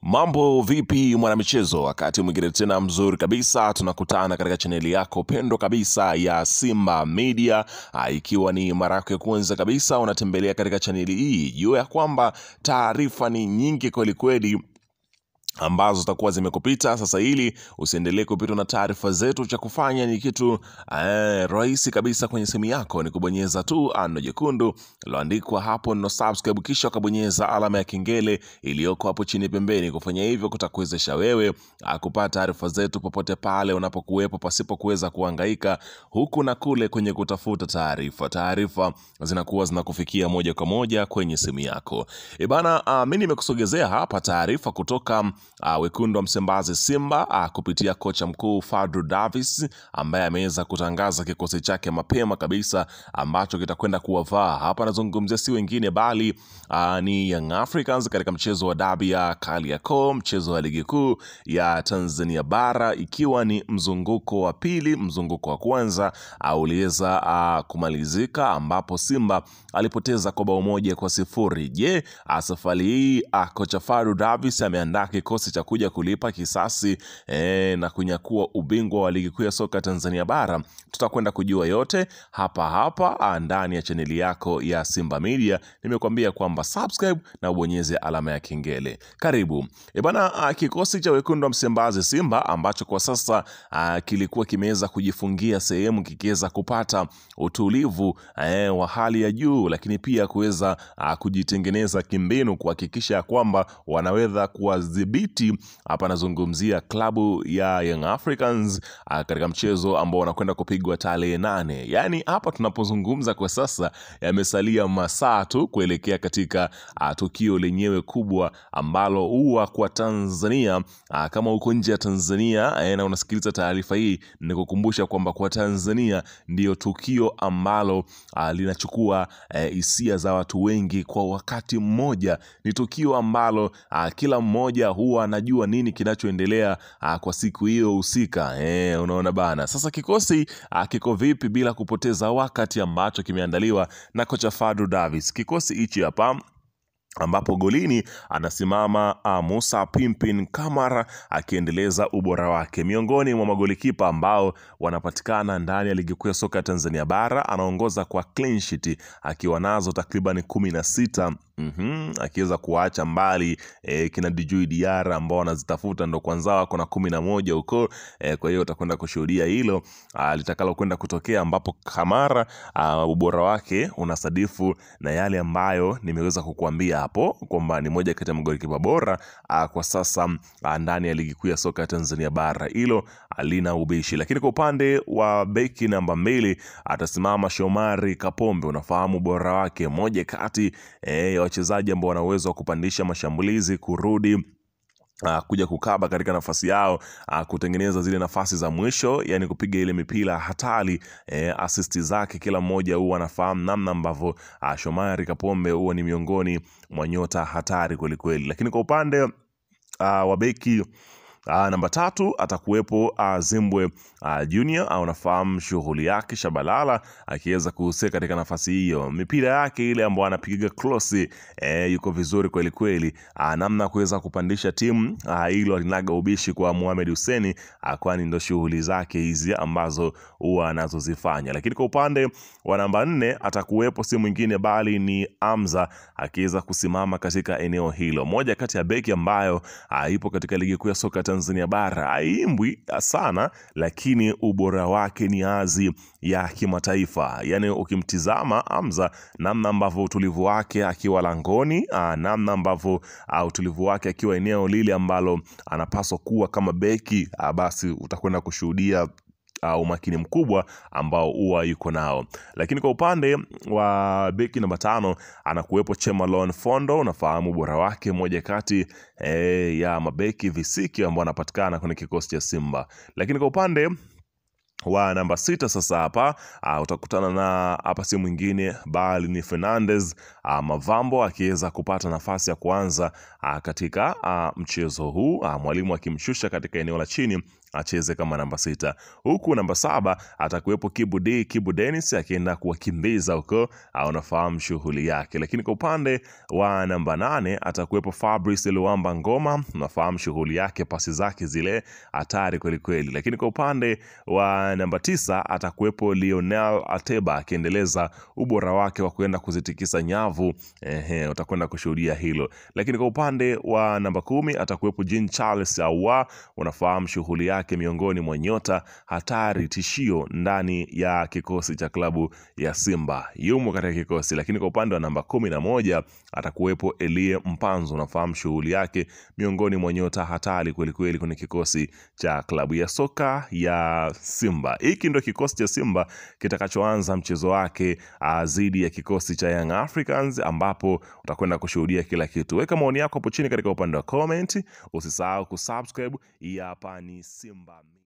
Mambo vipi mwanamichezo, wakati mwingine tena mzuri kabisa tunakutana katika chaneli yako pendo kabisa ya Simba Media. Ikiwa ni mara yako ya kwanza kabisa unatembelea katika chaneli hii, jua ya kwamba taarifa ni nyingi kweli kweli ambazo zitakuwa zimekupita. Sasa ili usiendelee kupitwa na taarifa zetu, cha kufanya ni kitu rahisi kabisa kwenye simu yako, ni kubonyeza tu ano jekundu liloandikwa hapo no subscribe, kisha ukabonyeza alama ya kengele iliyoko hapo chini pembeni. Kufanya hivyo kutakuwezesha wewe kupata taarifa zetu popote pale unapokuwepo, pasipo kuweza kuhangaika huku na kule kwenye kutafuta taarifa. Taarifa zinakuwa zinakufikia moja kwa moja kwenye simu yako. Mimi nimekusogezea hapa taarifa kutoka wekundu wa Msimbazi Simba kupitia kocha mkuu Fadlu Davis, ambaye ameweza kutangaza kikosi chake mapema kabisa ambacho kitakwenda kuwavaa. Hapa nazungumzia si wengine bali ni Young Africans katika mchezo wa dabi ya Kariakoo, mchezo wa ligi kuu ya Tanzania bara, ikiwa ni mzunguko wa pili. Mzunguko wa kwanza uliweza kumalizika ambapo Simba alipoteza kwa bao 1-0. Je, safari hii kocha Fadlu Davis ameandaa kikosi cha kuja kulipa kisasi na kunyakua ubingwa wa ligi kuu ya soka Tanzania bara? Tutakwenda kujua yote hapa ndani ya chaneli yako ya Simba Media. Nimekuambia kwamba subscribe na ubonyeze alama ya kengele. Karibu. Kikosi cha wekundu wa Msimbazi Simba ambacho kwa sasa kilikuwa kimeweza kujifungia sehemu, kikiweza kupata utulivu wa hali ya juu, lakini pia kuweza kujitengeneza kimbinu kuhakikisha kwamba wanaweza kuwadhibiti. Hapa nazungumzia klabu ya Young Africans katika mchezo ambao wanakwenda kupigwa tarehe 8. Yaani hapa tunapozungumza kwa sasa yamesalia masaa tu kuelekea katika tukio lenyewe kubwa ambalo huwa kwa Tanzania, kama uko nje ya Tanzania na unasikiliza taarifa hii, nikukumbusha kwamba kwa Tanzania ndio tukio ambalo linachukua hisia za watu wengi kwa wakati mmoja. Ni tukio ambalo kila mmoja huwa anajua nini kinachoendelea kwa siku hiyo husika. Unaona bana. Sasa kikosi kiko vipi bila kupoteza wakati ambacho kimeandaliwa na kocha Fadlu Davis? Kikosi hichi hapa ambapo golini anasimama Musa Pimpin Kamara akiendeleza ubora wake. Miongoni mwa magolikipa ambao wanapatikana ndani ya ligi kuu ya soka Tanzania bara, anaongoza kwa clean sheet akiwa nazo takriban 16. Akiweza kuacha mbali kina Djigui Diarra ambao wanazitafuta ndo kwanza wako na 11 huko. Kwa hiyo utakwenda kushuhudia hilo litakalo kwenda kutokea, ambapo Kamara ubora wake unasadifu na yale ambayo nimeweza kukuambia hapo kwamba ni moja kati ya magolikipa bora kwa sasa ndani ya ligi kuu ya soka Tanzania bara. Hilo alina ubishi. Lakini kwa upande wa beki namba 2 atasimama Shomari Kapombe. Unafahamu bora wake, moja kati ya wachezaji ambao wana uwezo wa kupandisha mashambulizi, kurudi kuja kukaba katika nafasi yao, kutengeneza zile nafasi za mwisho, yani kupiga ile mipira hatari. Assist zake kila mmoja huwa anafahamu namna ambavyo Shomari Kapombe huwa ni miongoni mwa nyota hatari kweli kweli. Lakini kwa upande wa beki namba 3 atakuwepo Zimbwe Junior. Unafahamu shughuli yake, Shabalala akiweza kuhusika katika nafasi hiyo. Mipira yake ile ambayo anapiga cross yuko vizuri kweli kweli. Namna kuweza kupandisha timu hilo linaga ubishi kwa Mohamed Hussein, kwani ndo shughuli zake hizi ambazo huwa anazozifanya. Lakini kwa upande wa namba 4 atakuwepo si mwingine bali ni Hamza, akiweza kusimama katika eneo hilo. Moja kati ya beki ambayo ipo katika ligi kuu ya soka Tanzania bara, haimbwi sana lakini ubora wake ni azi ya kimataifa. Yani ukimtizama Hamza, namna ambavyo utulivu wake akiwa langoni, namna ambavyo utulivu wake akiwa eneo lile ambalo anapaswa kuwa kama beki, basi utakwenda kushuhudia umakini mkubwa ambao huwa yuko nao. Lakini kwa upande wa beki namba 5 anakuwepo Chemalon Fondo. Unafahamu bora wake, moja kati ya mabeki visiki ambao wanapatikana kwenye kikosi cha Simba. Lakini kwa upande wa namba 6 sasa hapa utakutana na hapa si mwingine bali ni Fernandez Mavambo, akiweza kupata nafasi ya kuanza katika mchezo huu, mwalimu akimshusha katika eneo la chini acheze kama namba 6. Huku namba 7 atakuwepo Kibu Dennis akienda kuwakimbiza huko, unafahamu shughuli yake. Lakini kwa upande wa namba 8 atakuwepo Fabrice Luamba Ngoma, unafahamu shughuli yake, pasi zake zile hatari kweli kweli. Lakini kwa upande wa namba 9 atakuwepo Lionel Ateba akiendeleza ubora wake wa kwenda kuzitikisa nyavu, utakwenda kushuhudia hilo. Lakini kwa upande wa namba 10 atakuwepo Jean Charles Ahoua, unafahamu shughuli yake, miongoni mwa nyota hatari, tishio ndani ya kikosi cha klabu ya Simba, yumo katika kikosi. Lakini kwa upande wa namba 11 atakuwepo Elie Mpanzu, unafahamu shughuli yake, miongoni mwa nyota hatari kweli kweli kwenye kikosi cha klabu ya soka ya Simba. Hiki ndio kikosi cha Simba kitakachoanza mchezo wake dhidi ya kikosi cha Young Africans, ambapo utakwenda kushuhudia kila kitu. Weka maoni yako hapo chini katika upande wa comment, usisahau kusubscribe. Hapa ni Simba.